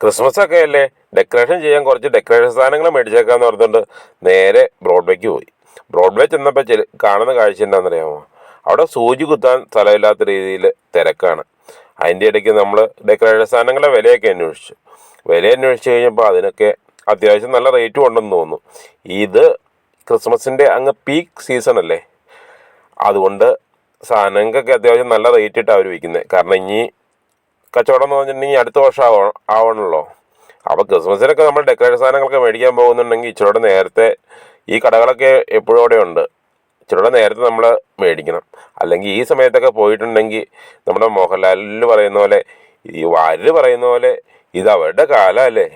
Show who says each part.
Speaker 1: Christmas ഒക്കെ അല്ലേ, decoration ചെയ്യാൻ കുറച്ച് ഡെക്കറേഷൻ സാധനങ്ങൾ മേടിച്ചേക്കാന്ന് പറഞ്ഞുകൊണ്ട് നേരെ ബ്രോഡ്വേക്ക് പോയി. ബ്രോഡ്വേ ചെന്നപ്പോൾ കാണുന്ന കാഴ്ച എന്താണെന്നറിയാമോ? അവിടെ സൂചി കുത്താൻ സ്ഥലമില്ലാത്ത രീതിയിൽ തിരക്കാണ്. അതിൻ്റെ ഇടയ്ക്ക് നമ്മൾ ഡെക്കറേഷൻ സാധനങ്ങളുടെ വിലയൊക്കെ അന്വേഷിച്ചു. വില അന്വേഷിച്ച് കഴിഞ്ഞപ്പോൾ അതിനൊക്കെ അത്യാവശ്യം നല്ല റേറ്റും ഉണ്ടെന്ന് തോന്നുന്നു. ഇത് ക്രിസ്മസിൻ്റെ അങ്ങ് പീക്ക് സീസൺ അല്ലേ, അതുകൊണ്ട് സാധനങ്ങൾക്കൊക്കെ അത്യാവശ്യം നല്ല റേറ്റ് ഇട്ടാണ് അവർ വിൽക്കുന്നത്. കാരണം ഇനി കച്ചവടം എന്ന് പറഞ്ഞിട്ടുണ്ടെങ്കിൽ അടുത്ത വർഷം ആവണല്ലോ. അപ്പോൾ ക്രിസ്മസിനൊക്കെ നമ്മൾ ഡെക്കറേഷൻ സാധനങ്ങളൊക്കെ മേടിക്കാൻ പോകുന്നുണ്ടെങ്കിൽ ഇച്ചിരൂടെ നേരത്തെ, ഈ കടകളൊക്കെ എപ്പോഴും അവിടെ ഉണ്ട്, ഇച്ചിരൂടെ നേരത്തെ നമ്മൾ മേടിക്കണം. അല്ലെങ്കിൽ ഈ സമയത്തൊക്കെ പോയിട്ടുണ്ടെങ്കിൽ നമ്മുടെ മോഹൻലാലിൽ പറയുന്ന പോലെ, ഈ വാര്യർ പറയുന്ന പോലെ, ഇത് അവരുടെ കാലമല്ലേ,